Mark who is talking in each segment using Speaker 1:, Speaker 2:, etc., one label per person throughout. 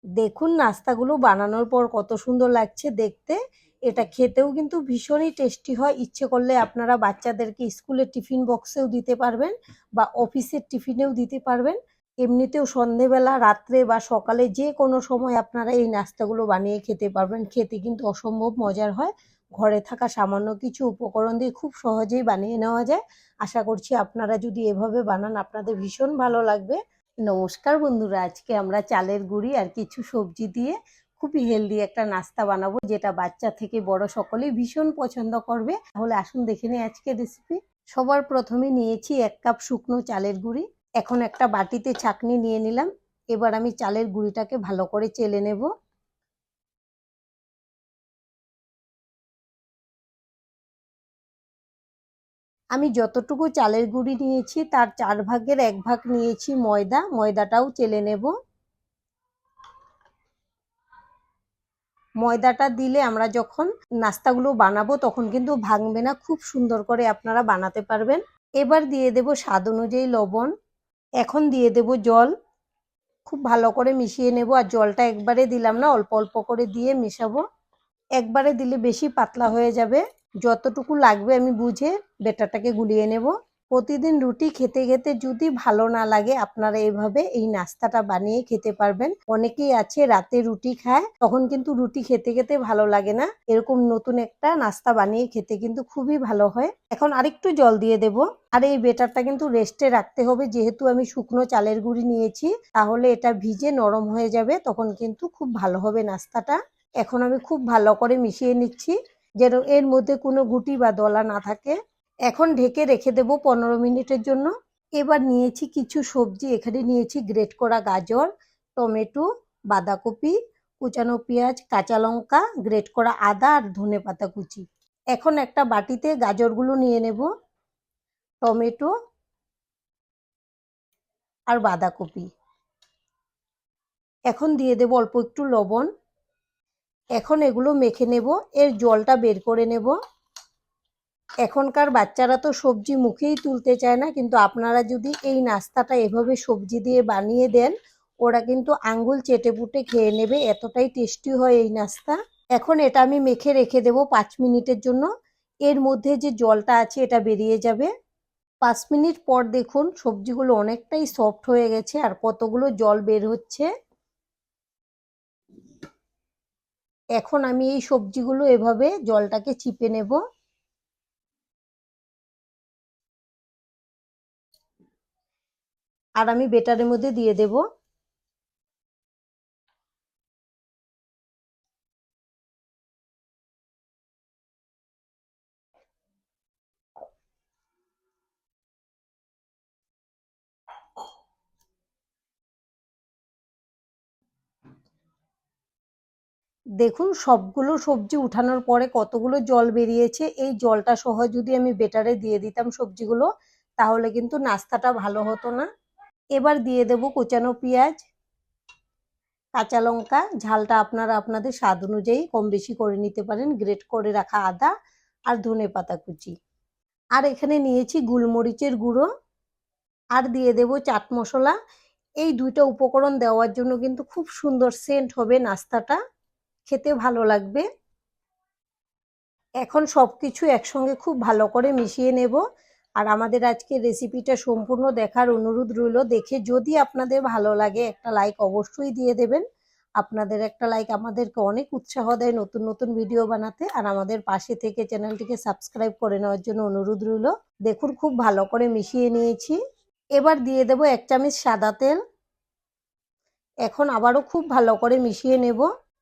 Speaker 1: দেখুন নাস্তাগুলো বানানোর পর কত সুন্দর লাগছে দেখতে। এটা খেতেও কিন্তু ভীষণই টেস্টি হয়। ইচ্ছে করলে আপনারা বাচ্চাদেরকে স্কুলের টিফিন বক্সেও দিতে পারবেন বা অফিসের টিফিনেও দিতে পারবেন। এমনিতেও সন্ধেবেলা, রাত্রে বা সকালে যে কোনো সময় আপনারা এই নাস্তাগুলো বানিয়ে খেতে পারবেন। খেতে কিন্তু অসম্ভব মজার হয়। ঘরে থাকা সামান্য কিছু উপকরণ দিয়ে খুব সহজেই বানিয়ে নেওয়া যায়। আশা করছি আপনারা যদি এভাবে বানান আপনাদের ভীষণ ভালো লাগবে। নমস্কার বন্ধুরা, আজকে আমরা চালের গুঁড়ি আর কিছু সবজি দিয়ে খুবই হেলদি একটা নাস্তা বানাবো, যেটা বাচ্চা থেকে বড় সকলেই ভীষণ পছন্দ করবে। তাহলে আসুন দেখে নিই আজকে রেসিপি। সবার প্রথমে নিয়েছি 1 কাপ শুকনো চালের গুঁড়ি। এখন একটা বাটিতে ছাঁকনি নিয়ে নিলাম। এবার আমি চালের গুঁড়িটাকে ভালো করে চেলে নেব। আমি যতটুকু চালের গুঁড়ি নিয়েছি তার 4 ভাগের 1 ভাগ নিয়েছি ময়দা। ময়দাটাও চেলে নেব। ময়দাটা দিলে আমরা যখন নাস্তাগুলো বানাবো তখন কিন্তু ভাঙবে না, খুব সুন্দর করে আপনারা বানাতে পারবেন। এবার দিয়ে দেব স্বাদ অনুযায়ী লবণ। এখন দিয়ে দেব জল। খুব ভালো করে মিশিয়ে নেব। আর জলটা একবারে দিলাম না, অল্প অল্প করে দিয়ে মেশাবো। একবারে দিলে বেশি পাতলা হয়ে যাবে। যতটুকু লাগবে আমি বুঝে ব্যাটারটাকে গুলিয়ে নেব। প্রতিদিন রুটি খেতে খেতে যদি ভালো না লাগে আপনারা এইভাবে এই নাস্তাটা বানিয়ে খেতে পারবেন। অনেকেই আছে রাতে রুটি খায়, তখন কিন্তু রুটি খেতে খেতে ভালো লাগে না। এরকম নতুন একটা নাস্তা বানিয়ে খেতে কিন্তু খুবই ভালো হয়। এখন আরেকটু জল দিয়ে দেব। আর এই ব্যাটারটা কিন্তু রেস্টে রাখতে হবে, যেহেতু আমি শুকনো চালের গুঁড়ি নিয়েছি, তাহলে এটা ভিজে নরম হয়ে যাবে, তখন কিন্তু খুব ভালো হবে নাস্তাটা। এখন আমি খুব ভালো করে মিশিয়ে নিচ্ছি, যেন এর মধ্যে কোনো গুটি বা দলা না থাকে। এখন ঢেকে রেখে দেব 15 মিনিটের জন্য। এবার নিয়েছি কিছু সবজি। এখানে নিয়েছি গ্রেট করা গাজর, টমেটো, বাঁধাকপি, কুচানো পেঁয়াজ, কাঁচা লঙ্কা, গ্রেট করা আদা আর ধনেপাতা কুচি। এখন একটা বাটিতে গাজরগুলো নিয়ে নেব, টমেটো আর বাঁধাকপি। এখন দিয়ে দেব অল্প একটু লবণ। এখন এগুলো মেখে নেব, এর জলটা বের করে নেব। এখনকার বাচ্চারা তো সবজি মুখেই তুলতে চায় না, কিন্তু আপনারা যদি এই নাস্তাটা এভাবে সবজি দিয়ে বানিয়ে দেন, ওরা কিন্তু আঙ্গুল চেটে পুটে খেয়ে নেবে, এতটাই টেস্টি হয় এই নাস্তা। এখন এটা আমি মেখে রেখে দেব 5 মিনিটের জন্য। এর মধ্যে যে জলটা আছে এটা বেরিয়ে যাবে। 5 মিনিট পর দেখুন সবজিগুলো অনেকটাই সফট হয়ে গেছে আর কতগুলো জল বের হচ্ছে। এখন আমি এই সবজিগুলো এভাবে জলটাকে চিপে নেব। আর আমি বেটারের মধ্যে দিয়ে দেব। দেখুন সবগুলো সবজি উঠানোর পরে কতগুলো জল বেরিয়েছে। এই জলটা সহ যদি আমি বেটারে দিয়ে দিতাম সবজিগুলো, তাহলে কিন্তু নাস্তাটা ভালো হতো না। এবার দিয়ে দেব কুচানো পেঁয়াজ, কাঁচা লঙ্কা, ঝালটা আপনারা আপনাদের স্বাদ অনুযায়ী কম বেশি করে নিতে পারেন, গ্রেট করে রাখা আদা আর ধনেপাতা কুচি। আর এখানে নিয়েছি গোলমরিচের গুঁড়ো। আর দিয়ে দেব চাট মশলা। এই দুইটা উপকরণ দেওয়ার জন্য কিন্তু খুব সুন্দর সেন্ট হবে নাস্তাটা, খেতে ভালো লাগবে। এখন সবকিছু একসঙ্গে খুব ভালো করে মিশিয়ে নেব। আর আমাদের আজকের রেসিপিটা সম্পূর্ণ দেখার অনুরোধ রইল। দেখে যদি আপনাদের ভালো লাগে একটা লাইক অবশ্যই দিয়ে দেবেন। আপনাদের একটা লাইক আমাদেরকে অনেক উৎসাহ দেয় নতুন নতুন ভিডিও বানাতে। আর আমাদের পাশে থেকে চ্যানেলটিকে সাবস্ক্রাইব করে নেওয়ার জন্য অনুরোধ রইল। দেখুন খুব ভালো করে মিশিয়ে নিয়েছি। এবার দিয়ে দেব 1 চামচ সাদা তেল। এখন আবারও খুব ভালো করে মিশিয়ে নেব।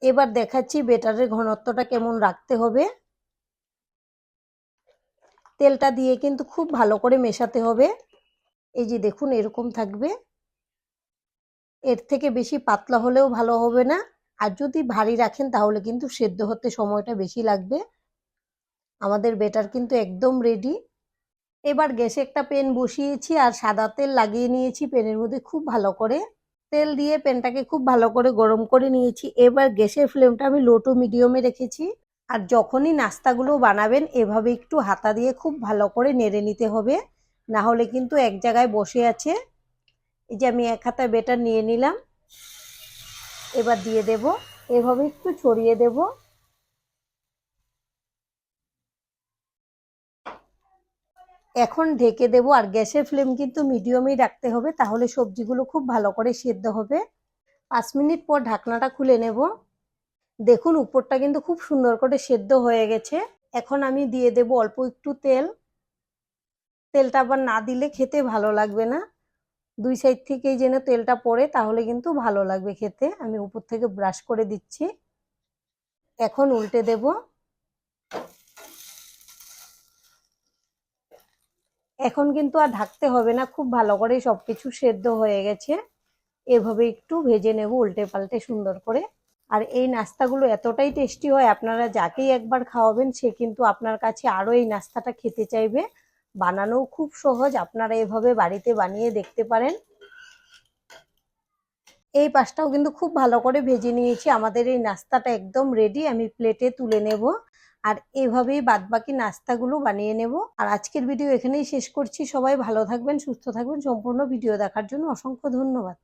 Speaker 1: এবার দেখাচ্ছি বেটারের ঘনত্বটা কেমন রাখতে হবে। তেলটা দিয়ে কিন্তু খুব ভালো করে মেশাতে হবে। এই যে দেখুন এরকম থাকবে। এর থেকে বেশি পাতলা হলেও ভালো হবে না, আর যদি ভারী রাখেন তাহলে কিন্তু সেদ্ধ হতে সময়টা বেশি লাগবে। আমাদের বেটার কিন্তু একদম রেডি। এবার গ্যাসে একটা প্যান বসিয়েছি আর সাদা তেল লাগিয়ে নিয়েছি প্যানের মধ্যে। খুব ভালো করে তেল দিয়ে প্যানটাকে খুব ভালো করে গরম করে নিয়েছি। এবার গ্যাসের ফ্লেমটা আমি লো টু মিডিয়ামে রেখেছি। আর যখনই নাস্তাগুলো বানাবেন এভাবে একটু হাতা দিয়ে খুব ভালো করে নেড়ে নিতে হবে, না হলে কিন্তু এক জায়গায় বসে আছে। এই যে আমি 1 হাতা বেটার নিয়ে নিলাম। এবার দিয়ে দেব, এভাবে একটু ছড়িয়ে দেব। এখন ঢেকে দেব, আর গ্যাসের ফ্লেম কিন্তু মিডিয়ামেই রাখতে হবে, তাহলে সবজিগুলো খুব ভালো করে সেদ্ধ হবে। 5 মিনিট পর ঢাকনাটা খুলে নেব। দেখুন উপরটা কিন্তু খুব সুন্দর করে সেদ্ধ হয়ে গেছে। এখন আমি দিয়ে দেব অল্প একটু তেল। তেলটা আবার না দিলে খেতে ভালো লাগবে না, 2 সাইড থেকেই যেন তেলটা পড়ে, তাহলে কিন্তু ভালো লাগবে খেতে। আমি উপর থেকে ব্রাশ করে দিচ্ছি। এখন উল্টে দেব। এখন কিন্তু আর ঢাকতে হবে না, খুব ভালো করে সবকিছু সেদ্ধ হয়ে গেছে। এভাবে একটু ভেজে নেব উল্টে পাল্টে সুন্দর করে। আর এই নাস্তাগুলো এতটাই টেস্টি হয়, আপনারা যাকেই একবার খাওয়াবেন সে কিন্তু আপনার কাছে আরো এই নাস্তাটা খেতে চাইবে। বানানোও খুব সহজ, আপনারা এভাবে বাড়িতে বানিয়ে দেখতে পারেন। এই পাশটাও কিন্তু খুব ভালো করে ভেজে নিয়েছি। আমাদের এই নাস্তাটা একদম রেডি, আমি প্লেটে তুলে নেব। আর এভাবেই বাদবাকি নাস্তাগুলো বানিয়ে নেব। আর আজকের ভিডিও এখানেই শেষ করছি। সবাই ভালো থাকবেন, সুস্থ থাকবেন। সম্পূর্ণ ভিডিও দেখার জন্য অসংখ্য ধন্যবাদ।